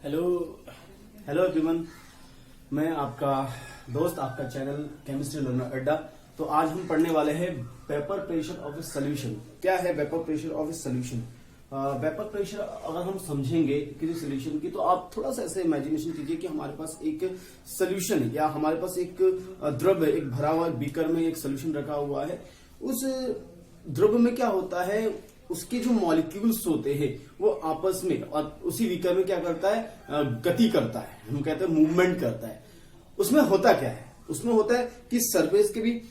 Hello hello everyone. मैं आपका दोस्त, आपका चैनल केमिस्ट्री लर्नर अड्डा। तो आज हम पढ़ने वाले हैं vapour pressure of a solution. क्या है vapour pressure of a solution? Vapour pressure अगर हम समझेंगे किसी सोल्यूशन की, तो आप थोड़ा सा ऐसे इमेजिनेशन कीजिए कि हमारे पास एक सोल्यूशन है या हमारे पास एक द्रव है, एक भरा हुआ बीकर में एक सोल्यूशन रखा हुआ है। उस द्रव में क्या होता है, उसके जो मॉलिक्यूल्स होते हैं वो आपस में और उसी बीकर में क्या करता है, गति करता है, हम कहते हैं मूवमेंट करता है। उसमें होता क्या है, उसमें होता है कि सरफेस के भी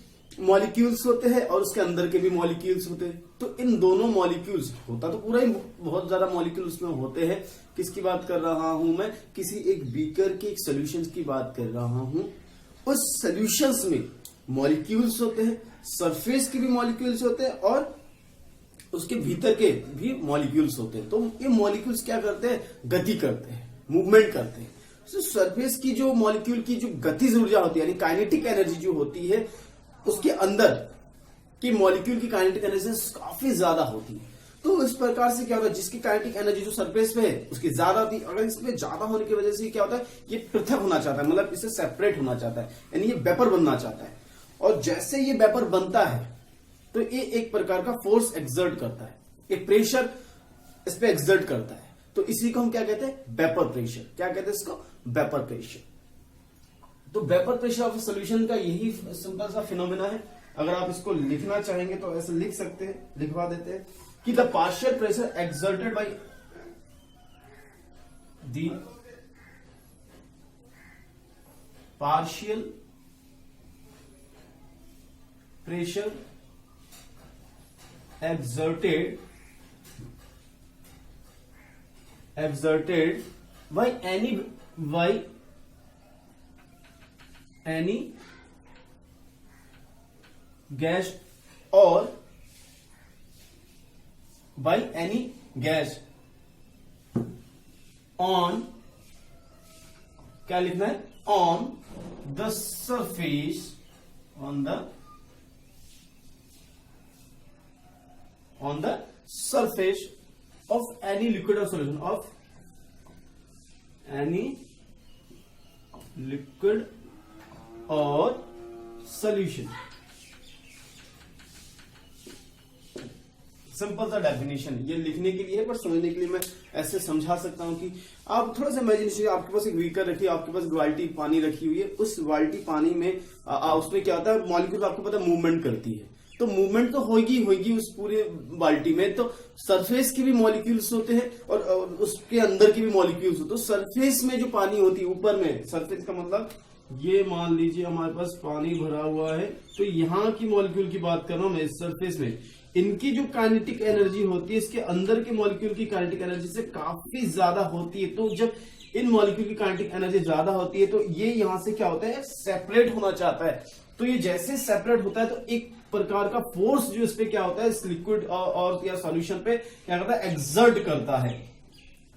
मॉलिक्यूल्स होते हैं और उसके अंदर के भी मॉलिक्यूल्स होते हैं। तो इन दोनों मॉलिक्यूल्स, होता तो पूरा ही बहुत ज्यादा मॉलिक्यूल उसमें होते हैं। किसकी बात कर रहा हूं मैं? किसी एक बीकर के एक सोल्यूशन की बात कर रहा हूं। उस सोल्यूशंस में मॉलिक्यूल्स होते हैं, सरफेस के भी मॉलिक्यूल्स होते हैं और उसके भीतर के भी मॉलिक्यूल्स होते हैं। तो ये मॉलिक्यूल्स क्या करते हैं, गति करते हैं, मूवमेंट करते हैं। तो सरफेस की जो मॉलिक्यूल की जो गतिज ऊर्जा होती है, यानी काइनेटिक एनर्जी जो होती है, उसके अंदर की मॉलिक्यूल की काइनेटिक एनर्जी काफी ज्यादा होती है। तो इस प्रकार से क्या होता है, जिसकी काइनेटिक एनर्जी जो सरफेस पे है उसकी ज्यादा होती है, अगर इसमें ज्यादा होने की वजह से क्या होता है, ये पृथक होना चाहता है, मतलब इससे सेपरेट होना चाहता है, यानी ये वेपर बनना चाहता है। और जैसे ये वेपर बनता है तो ये एक प्रकार का फोर्स एक्सर्ट करता है, एक प्रेशर इस पे एक्सर्ट करता है। तो इसी को हम क्या कहते हैं, वेपर प्रेशर। क्या कहते हैं इसको, वेपर प्रेशर। तो वेपर प्रेशर ऑफ सॉल्यूशन का यही सिंपल सा फिनोमेना है। अगर आप इसको लिखना चाहेंगे तो ऐसे लिख सकते हैं, लिखवा देते हैं कि the partial pressure exerted by the partial pressure exerted by any gas or by any gas on, क्या लिखना है, on the surface, on the surface of any liquid or solution, of any liquid or solution। Simple सा definition ये लिखने के लिए है, पर समझने के लिए मैं ऐसे समझा सकता हूं कि आप थोड़ा सा इमेजिनेशन, आपके पास एक बीकर रखी है, आपके पास बाल्टी पानी रखी हुई है। उस बाल्टी पानी में उसमें क्या होता है, मॉलिक्यूल आपको पता है मूवमेंट करती है। तो मूवमेंट तो होगी उस पूरे बाल्टी में। तो सरफेस के भी मॉलिक्यूल्स होते हैं और उसके अंदर के भी मॉलिक्यूल्स होते हैं। तो सरफेस में जो पानी होती है, ऊपर में, सरफेस का मतलब ये मान लीजिए हमारे पास पानी भरा हुआ है, तो यहाँ की मॉलिक्यूल की बात कर रहा हूं मैं। इस सरफेस में इनकी जो काइनेटिक एनर्जी होती है, इसके अंदर के मॉलिक्यूल की काइनेटिक एनर्जी से काफी ज्यादा होती है। तो जब इन मॉलिक्यूल की काइनेटिक एनर्जी ज्यादा होती है तो ये यहां से क्या होता है, सेपरेट होना चाहता है। तो ये जैसे सेपरेट होता है तो एक प्रकार का फोर्स जो इस पे क्या होता है, इस लिक्विड और या सॉल्यूशन पे क्या करता है, एक्सर्ट करता है।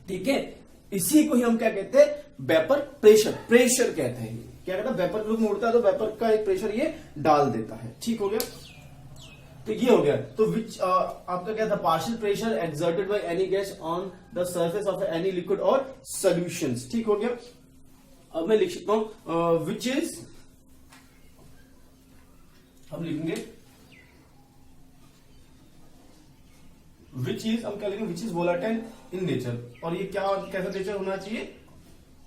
ठीक है, इसी को ही हम क्या कहते हैं, वेपर प्रेशर। प्रेशर कहते हैं, क्या कहता है, वेपर ग्रुप में उड़ता है तो वेपर का एक प्रेशर ये डाल देता है। ठीक हो गया, तो ये हो गया। तो विच आपका क्या था, partial pressure exerted by any gas on the surface of any liquid और सॉल्यूशंस। ठीक हो गया। अब मैं लिख सकता हूं विच इज, हम लिखेंगे विच इज, हम क्या लिखेंगे, which is volatile in nature. और ये क्या, कैसा नेचर होना चाहिए,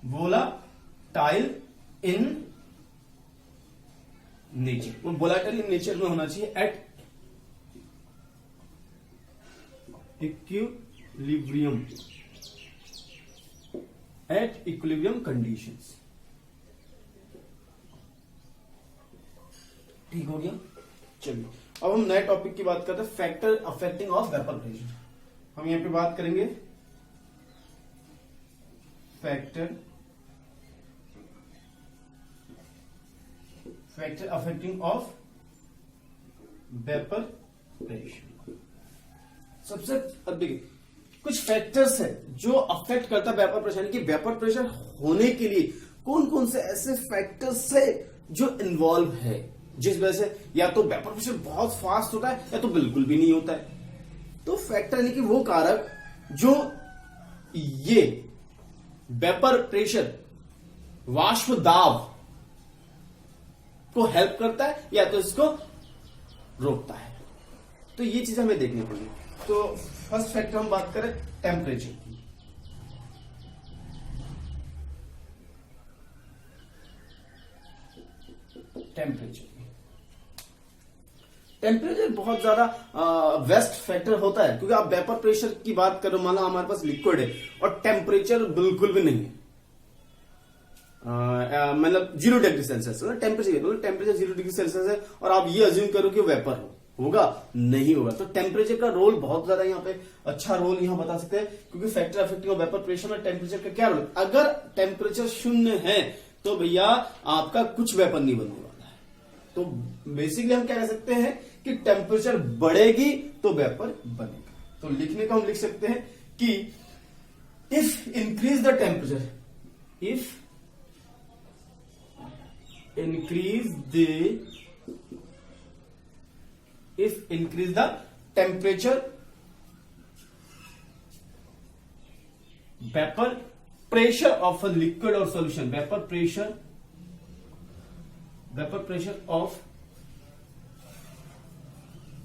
वोलाटाइल इन नेचर। वो वोलाटाइल इन नेचर में होना चाहिए at equilibrium, at equilibrium conditions. ठीक हो गया। चलिए अब हम नए टॉपिक की बात करते हैं, factor affecting of vapour pressure. हम यहां पे बात करेंगे factor affecting of vapour pressure. सबसे देखिए, कुछ फैक्टर्स है जो अफेक्ट करता है वेपर प्रेशर, यानी कि वेपर प्रेशर होने के लिए कौन कौन से ऐसे फैक्टर्स है जो इन्वॉल्व है, जिस वजह से या तो वेपर प्रेशर बहुत फास्ट होता है या तो बिल्कुल भी नहीं होता है। तो फैक्टर यानी कि वो कारक जो ये वेपर प्रेशर, वाष्प दाब को हेल्प करता है या तो इसको रोकता है। तो ये चीज हमें देखनी पड़ेगी। तो फर्स्ट फैक्टर हम बात करें टेम्परेचर की। टेम्परेचर बहुत ज्यादा वेस्ट फैक्टर होता है, क्योंकि आप वेपर प्रेशर की बात करो, मान लो हमारे पास लिक्विड है और टेम्परेचर बिल्कुल भी नहीं है, मतलब 0 degree Celsius temperature 0 degree Celsius है और आप ये अज्यूम करो कि वेपर होगा, नहीं होगा। तो टेम्परेचर का रोल बहुत ज्यादा यहाँ पे अच्छा रोल यहाँ बता सकते हैं, क्योंकि फैक्टर अफेक्टिंग वेपर प्रेशर में टेम्परेचर का क्या रोल। अगर टेम्परेचर 0 है तो भैया आपका कुछ वेपर नहीं बनने वाला है। तो बेसिकली हम क्या कह सकते हैं कि टेम्परेचर बढ़ेगी तो वेपर बनेगा। तो लिखने को हम लिख सकते हैं कि if increase the temperature, if increase the temperature, vapor pressure of a liquid or solution, vapor pressure of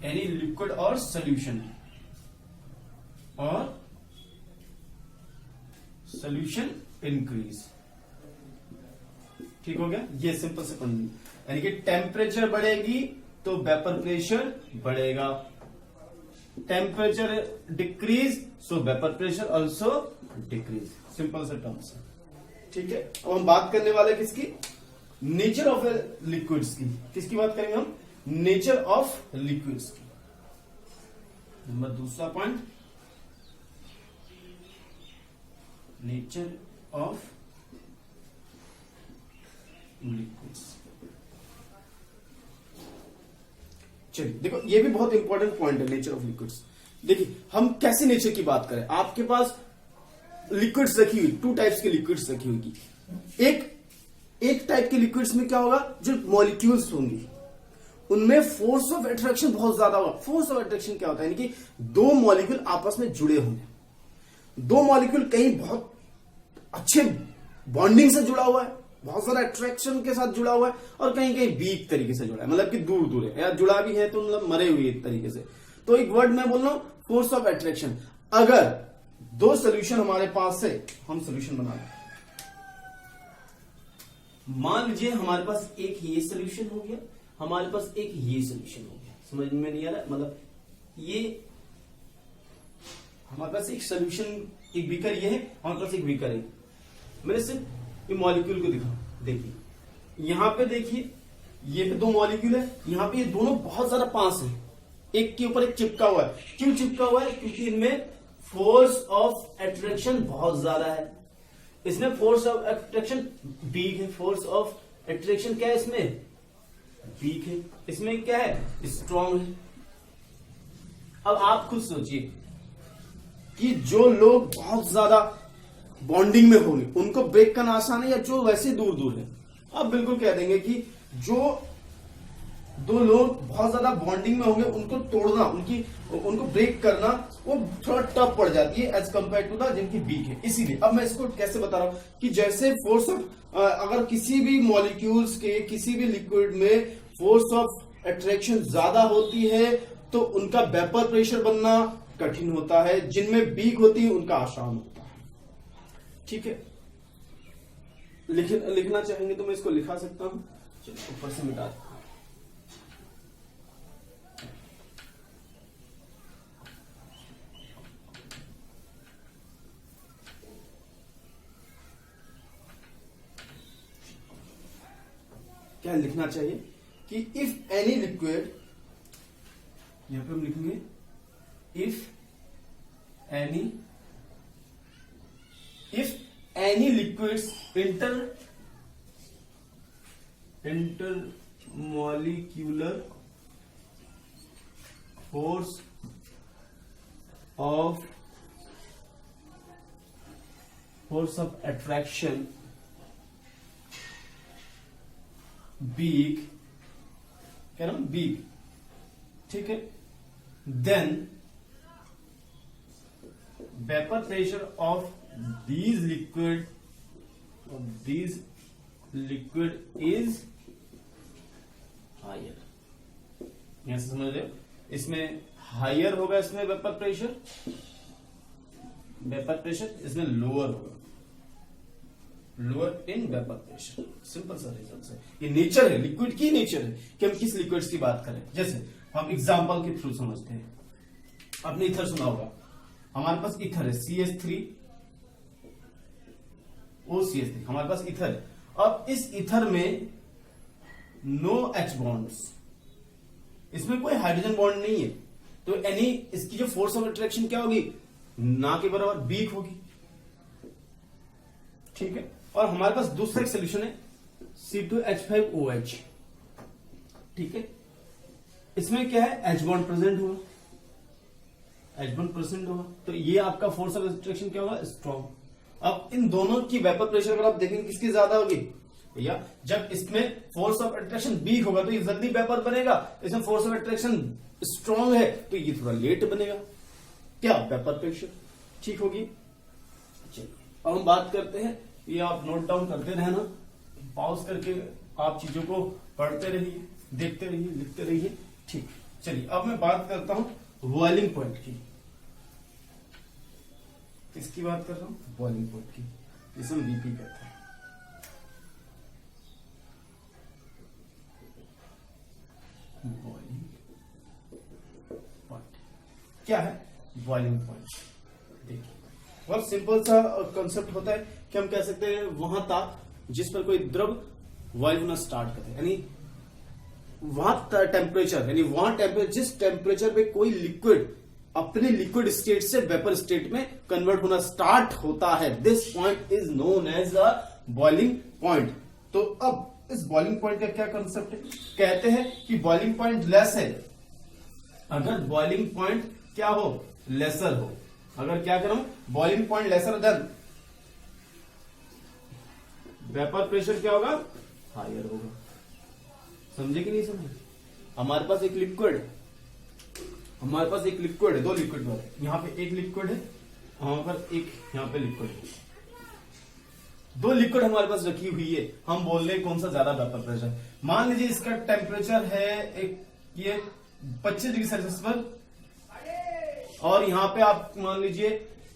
any liquid or solution increase। ठीक हो गया, ये सिंपल से पढ़नी, यानी कि टेम्परेचर बढ़ेगी तो वेपर प्रेशर बढ़ेगा, temperature decrease so vapour pressure also decrease, simple से टर्म्स है। ठीक है, अब हम बात करने वाले किसकी, नेचर ऑफ लिक्विड्स की। किसकी बात करेंगे हम, नेचर ऑफ लिक्विड्स की। नंबर दूसरा पॉइंट, नेचर ऑफ लिक्विड्स। चलिए देखो, ये भी बहुत इंपॉर्टेंट पॉइंट है, नेचर ऑफ लिक्विड्स। देखिए हम कैसे नेचर की बात करें, आपके पास लिक्विड्स रखी हुई, 2 टाइप्स के लिक्विड्स रखी होगी। एक टाइप के लिक्विड्स में क्या होगा, जो मॉलिक्यूल्स होंगी उनमें फोर्स ऑफ अट्रैक्शन बहुत ज्यादा होगा। फोर्स ऑफ अट्रैक्शन क्या होता है, यानी कि 2 मॉलिक्यूल आपस में जुड़े होंगे, 2 मॉलिक्यूल कहीं बहुत अच्छे बॉन्डिंग से जुड़ा हुआ है, बहुत सारा अट्रैक्शन के साथ जुड़ा हुआ है, और कहीं कहीं वीक तरीके से जुड़ा है, मतलब कि दूर दूर है, या जुड़ा भी है तो मतलब मरे हुए एक तरीके से। तो एक वर्ड मैं बोल रहा हूं, फोर्स ऑफ अट्रैक्शन। अगर 2 सोल्यूशन हमारे पास है, हम सोल्यूशन बना रहे, मान लीजिए हमारे पास एक ये सोल्यूशन हो गया, हमारे पास एक ये सोल्यूशन हो गया, समझ में नहीं आ रहा, मतलब ये हमारे पास एक सोल्यूशन, एक बीकर ये है, हमारे पास एक बीकर है। मैंने सिर्फ ये मॉलिक्यूल को देखिए, यहां पे देखिए, ये पे 2 मॉलिक्यूल है, यहां पे ये दोनों बहुत ज्यादा पास है, एक के ऊपर एक चिपका हुआ है। क्यों चिपका हुआ है, क्योंकि इनमें फोर्स ऑफ अट्रैक्शन बहुत ज्यादा है। इसमें फोर्स ऑफ अट्रैक्शन वीक है, फोर्स ऑफ अट्रैक्शन क्या है इसमें, वीक है, इसमें क्या है, स्ट्रॉन्ग है। अब आप खुद सोचिए कि जो लोग बहुत ज्यादा बॉन्डिंग में होंगे उनको ब्रेक करना आसान है, या जो वैसे दूर दूर है। आप बिल्कुल कह देंगे कि जो 2 लोग बहुत ज्यादा बॉन्डिंग में होंगे उनको तोड़ना, उनको ब्रेक करना वो थोड़ा टफ पड़ जाती है एज कंपेयर टू द जिनकी वीक है। इसीलिए अब मैं इसको कैसे बता रहा हूं कि जैसे फोर्स ऑफ, अगर किसी भी मॉलिक्यूल्स के किसी भी लिक्विड में फोर्स ऑफ अट्रैक्शन ज्यादा होती है तो उनका वेपर प्रेशर बनना कठिन होता है, जिनमें वीक होती है उनका आसान होता है। ठीक है, लिखना चाहेंगे तो मैं इसको लिखा सकता हूं, चलो ऊपर से मिटा देता हूं। क्या लिखना चाहिए कि इफ एनी लिक्विड, यहां पे हम लिखेंगे if any liquids intermolecular force of attraction weak, कह रहा हूं weak, ठीक है, then vapor pressure of these liquid is higher। यहां से समझ रहे हो, इसमें हायर होगा, इसमें वेपर प्रेशर, इसमें लोअर होगा, lower in vapour pressure. Simple सा रीजन है, ये नेचर है, लिक्विड की नेचर है कि हम किस लिक्विड्स की बात करें। जैसे हम एग्जांपल के थ्रू समझते हैं, आपने इथर सुना होगा, हमारे पास इथर है CH3OCH3, हमारे पास इथर है। अब इस इथर में नो H बॉन्ड्स, इसमें कोई हाइड्रोजन बॉन्ड नहीं है, तो यानी इसकी जो फोर्स ऑफ अट्रैक्शन क्या होगी, ना के बराबर वीक होगी, ठीक है। और हमारे पास दूसरा एक सोल्यूशन है C2H5OH, ठीक है। इसमें क्या है, H बॉन्ड प्रेजेंट होगा, तो ये आपका फोर्स ऑफ अट्रैक्शन क्या होगा, स्ट्रॉन्ग। अब इन दोनों की वेपर प्रेशर अगर आप देखेंगे किसकी ज्यादा होगी भैया, जब इसमें फोर्स ऑफ अट्रैक्शन वीक होगा तो ये जल्दी वेपर बनेगा, इसमें फोर्स ऑफ अट्रैक्शन स्ट्रॉन्ग है तो ये थोड़ा लेट बनेगा, क्या वेपर प्रेशर, ठीक होगी। चलिए अब हम बात करते हैं, ये आप नोट डाउन करते रहना, पॉज करके आप चीजों को पढ़ते रहिए, देखते रहिए, लिखते रहिए, ठीक। चलिए अब मैं बात करता हूं बॉइलिंग पॉइंट की। किसकी बात कर रहा हूं, बॉइलिंग पॉइंट की, जिसे हम बीपी कहते हैं। बॉइलिंग पॉइंट क्या है, बॉइलिंग पॉइंट देखिए बहुत सिंपल सा कॉन्सेप्ट होता है कि हम कह सकते हैं वहां ताप जिस पर कोई द्रव बॉइल होना स्टार्ट करते हैं, यानी वहां टेम्परेचर, यानी वहां टेम्परेचर, जिस टेम्परेचर पे कोई लिक्विड अपने लिक्विड स्टेट से वेपर स्टेट में कन्वर्ट होना स्टार्ट होता है, this point is known as a boiling point. तो अब इस बॉइलिंग पॉइंट का क्या कंसेप्ट है, कहते हैं कि बॉइलिंग पॉइंट लेस है अगर बॉइलिंग पॉइंट क्या हो, लेसर हो, अगर क्या करूं, boiling point lesser than vapour pressure क्या होगा, हायर होगा। समझे कि नहीं समझे, हमारे पास एक लिक्विड है, दो लिक्विड है, यहां पे एक लिक्विड है, वहां पर एक यहाँ पे लिक्विड है, दो लिक्विड हमारे पास रखी हुई है, हम बोल रहे हैं कौन सा ज्यादा वेपर प्रेशर। मान लीजिए इसका टेम्परेचर है एक ये 25 डिग्री सेल्सियस पर, और यहां पे आप मान लीजिए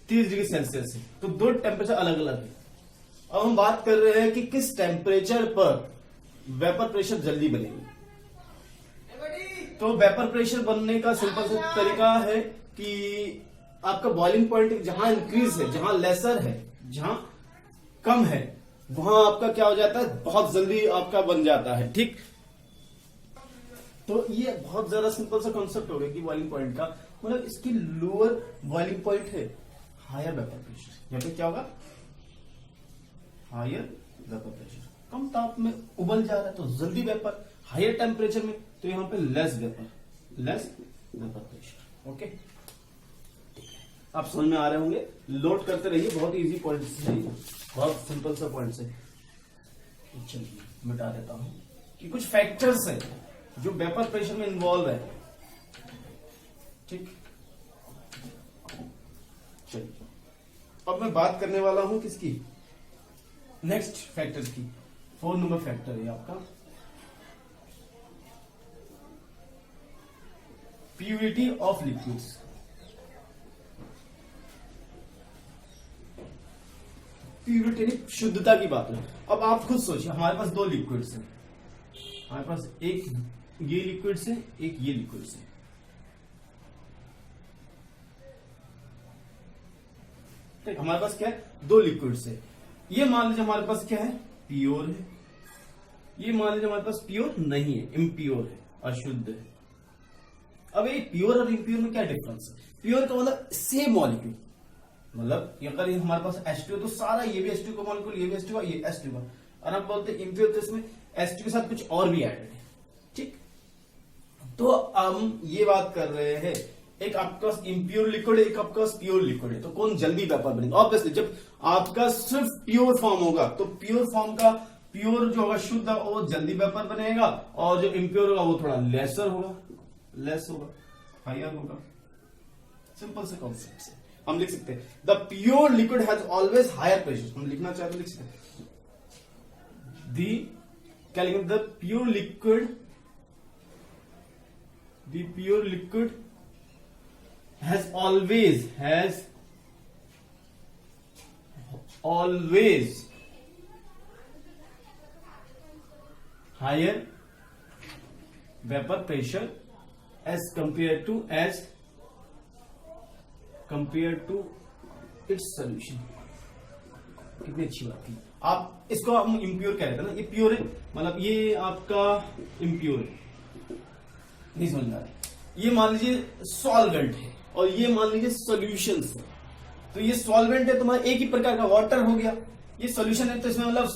30 डिग्री सेल्सियस है, तो दो टेम्परेचर अलग अलग है। अब हम बात कर रहे हैं कि किस टेम्परेचर पर वेपर प्रेशर जल्दी बनेगी। तो वेपर प्रेशर बनने का सिंपल सा तरीका है कि आपका बॉइलिंग पॉइंट जहां इंक्रीज है, जहां लेसर है, जहां कम है, वहां आपका क्या हो जाता है, बहुत जल्दी आपका बन जाता है, ठीक। तो ये बहुत ज्यादा सिंपल सा कॉन्सेप्ट हो गया कि बॉइलिंग पॉइंट का मतलब इसकी लोअर बॉइलिंग पॉइंट है, हायर वेपर प्रेशर, यहां पे क्या होगा, हायर वेपर प्रेशर, कम ताप में उबल जा रहा है तो जल्दी वेपर, हायर टेम्परेचर में तो यहां पे लेस वेपर प्रेशर। ओके, आप समझ में आ रहे होंगे, नोट करते रहिए, बहुत इजी पॉइंट्स है, बहुत सिंपल सा पॉइंट्स है। चलिए मिटा देता हूं कि कुछ फैक्टर्स है जो वेपर प्रेशर में इन्वॉल्व है, ठीक। चलिए अब मैं बात करने वाला हूं किसकी, नेक्स्ट फैक्टर्स की। 4 नंबर फैक्टर है आपका प्यूरिटी ऑफ लिक्विड्स। प्यूरिटी शुद्धता की बात है। अब आप खुद सोचिए, हमारे पास दो लिक्विड्स हैं, हमारे पास एक ये लिक्विड्स है, एक ये लिक्विड्स है, ठीक। हमारे पास क्या है, दो लिक्विड्स है, ये मान लीजिए हमारे पास क्या है, प्योर है, ये मान लीजिए हमारे पास प्योर नहीं है, इम्प्योर है, अशुद्ध है। अब ये प्योर और इम्प्योर में क्या डिफरेंस है, प्योर का मतलब सेम मॉलिक्यूल, मतलब अगर हमारे पास H2 तो सारा ये भी H2 का मॉलिक्यूल, ये भी H2 ये H2 का, और हम बोलते हैं इम्प्योर तो इसमें H2 के साथ कुछ और भी एडेड है, ठीक। तो हम ये बात कर रहे हैं, एक आपके पास इम्प्योर लिक्विड है, एक आपके पास प्योर लिक्विड है, तो कौन जल्दी वेपर बनेगा। ऑब्वियसली जब आपका सिर्फ प्योर फॉर्म होगा तो प्योर फॉर्म का, प्योर जो होगा शुद्ध वो जल्दी वेपर बनेगा, और जो इम्प्योर होगा वो थोड़ा लेस होगा, हायर होगा। सिंपल से कॉन्सेप्ट है। हम लिख सकते हैं the pure liquid has always higher pressure, हम लिखना चाहते तो लिख सकते हैं क्या लिखेंगे, the pure liquid has always higher vapour pressure as compared to its solution। कितनी अच्छी बात थी। आप इसको हम इम्प्योर कह रहे थे ना, ये प्योर है, मतलब ये आपका इम्प्योर है, नहीं समझ आ रहा है। ये मान लीजिए सॉल्वेंट है और ये मान लीजिए सॉल्यूशन है। तो ये सॉल्वेंट है तुम्हारा एक ही प्रकार का वाटर हो गया, ये सॉल्यूशन है तो इसमें मतलब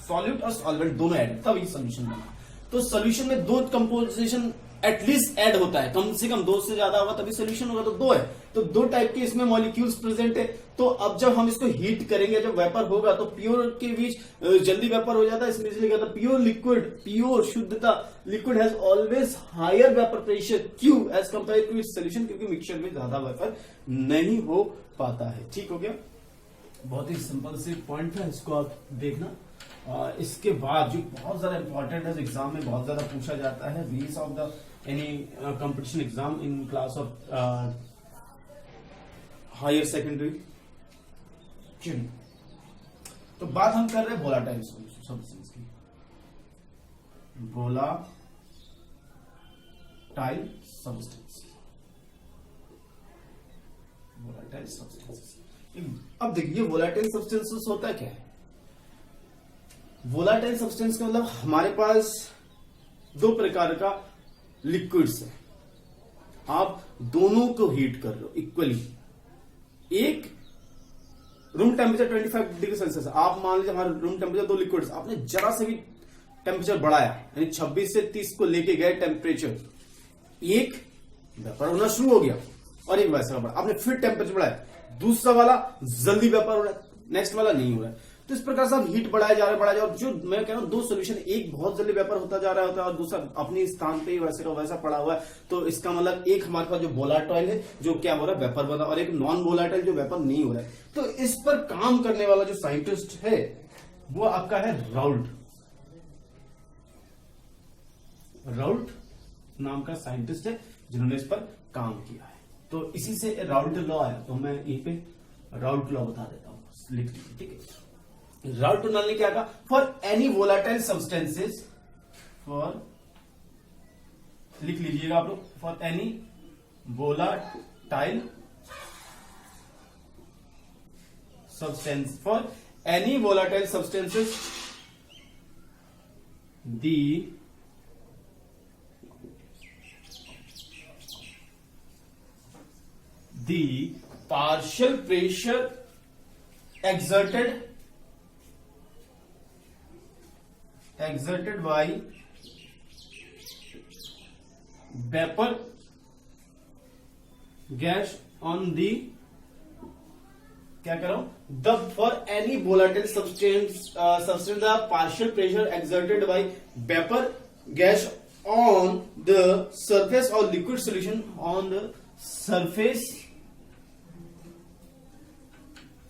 सॉल्यूट और सॉल्वेंट दोनों ऐड है तब ये सॉल्यूशन बना। तो सॉल्यूशन में दो कंपोजिशन एटलीस्ट ऐड होता है, कम से कम दो से ज्यादा होगा तभी सॉल्यूशन होगा, तो दो है, तो दो टाइप के इसमें मॉलिक्यूल्स प्रेजेंट है। तो अब जब हम इसको हीट करेंगे, जब वेपर होगा तो प्योर के बीच जल्दी वेपर हो जाता है, इसमें इसलिए कहता है प्योर लिक्विड, प्योर शुद्धता liquid has always higher vapour pressure, क्यों, as compare to its solution, क्योंकि मिक्सचर में ज्यादा वेपर नहीं हो पाता है। ठीक हो गया, बहुत ही सिंपल से पॉइंट है, इसको आप देखना। इसके बाद जो बहुत ज्यादा इंपॉर्टेंट है, एग्जाम में बहुत ज्यादा पूछा जाता है, base of the any competition exam in class of higher secondary. तो बात हम कर रहे हैं वोलाटाइल सब्सटेंस की, वोलाटाइल सब्सटेंसेस। अब देखिए वोलाटाइल सब्सटेंसेस होता है क्या है। वोलाटाइल सब्सटेंस का मतलब हमारे पास दो प्रकार का लिक्विड्स है, आप दोनों को हीट कर लो इक्वली। एक रूम टेम्परेचर 25 डिग्री सेल्सियस, आप मान लीजिए हमारा रूम टेम्परेचर दो लिक्विड्स, आपने जरा से भी टेम्परेचर बढ़ाया, यानी 26 से 30 को लेके गए टेम्परेचर, एक वेपर होना शुरू हो गया और एक वैसा बढ़ा, आपने फिर टेम्परेचर बढ़ाया, दूसरा वाला जल्दी वेपर हो रहा है, नेक्स्ट वाला नहीं हो रहा है। तो इस प्रकार से आप हीट बढ़ाए जा रहे हैं, और जो मैं कह रहा हूं दो सोल्यूशन, एक बहुत जल्दी वेपर होता जा रहा होता है और दूसरा अपने स्थान पे ही वैसे का वैसा पड़ा हुआ है। तो इसका मतलब एक हमारे पास जो वोलाटाइल है जो क्या हो रहा है, वेपर बना, और एक नॉन वोलाटाइल जो वेपर नहीं हो रहा है। तो इस पर काम करने वाला जो साइंटिस्ट है वो आपका है राउल्ट नाम का साइंटिस्ट है जिन्होंने इस पर काम किया है। तो इसी से राउल्ट लॉ आया, तो मैं यहीं पे राउल्ट लॉ बता देता हूं, लिख लीजिए, ठीक है। राउल्ट लॉ ने क्या कहा, फॉर एनी वोलाटाइल सब्सटेंसेस, लिख लीजिएगा आप लोग, for any volatile substances the partial pressure exerted by vapor gas on the, क्या कर रहा हूं, the for any volatile substance the partial pressure exerted by vapor gas on the surface or liquid solution on the surface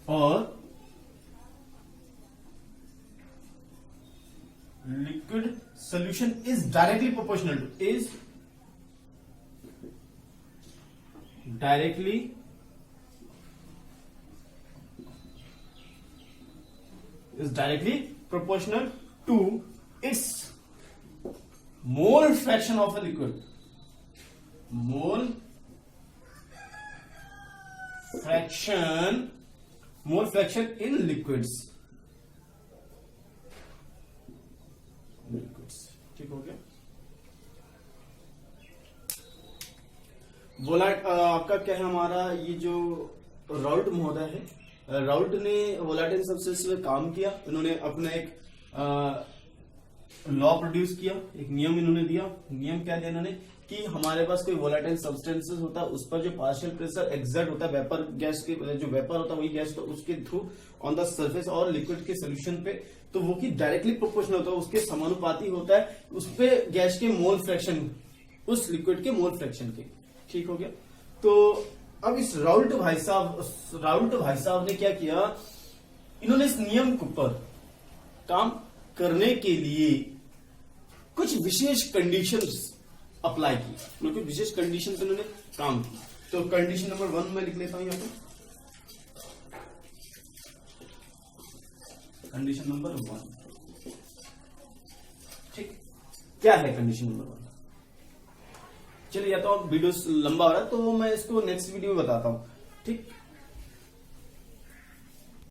or liquid solution is directly proportional to its mole fraction of a liquid, mole fraction in liquids। ठीक हो गया। आपका क्या है, हमारा ये जो Raoult महोदय है, राउल्ट ने वोलाटाइल सब्सटेंस में काम किया, इन्होंने अपना एक लॉ प्रोड्यूस किया, एक नियम इन्होंने दिया। नियम क्या दिया इन्होंने कि हमारे पास कोई वोलाटाइल सब्सटेंसेस होता है, उस पर जो पार्शियल प्रेशर एक्सर्ट होता है वेपर गैस के, जो वेपर होता है वही गैस, तो उसके थ्रू ऑन द सरफेस और लिक्विड के सोल्यूशन पे, तो वो की डायरेक्टली प्रोपोर्शनल होता है, उसके समानुपाती होता है उस पे गैस के मोल फ्रैक्शन, उस लिक्विड के मोल फ्रैक्शन के। ठीक हो गया। तो अब इस राउल्ट भाई साहब ने क्या किया, इन्होंने इस नियम के ऊपर काम करने के लिए कुछ विशेष कंडीशंस अप्लाई की, मतलब कुछ विशेष कंडीशन पे इन्होंने काम की। तो कंडीशन नंबर 1 मैं लिख लेता हूं यहां पे, कंडीशन नंबर 1। ठीक, क्या है कंडीशन नंबर 1? चलिए, या तो अब वीडियो लंबा हो रहा है तो मैं इसको नेक्स्ट वीडियो में बताता हूं। ठीक,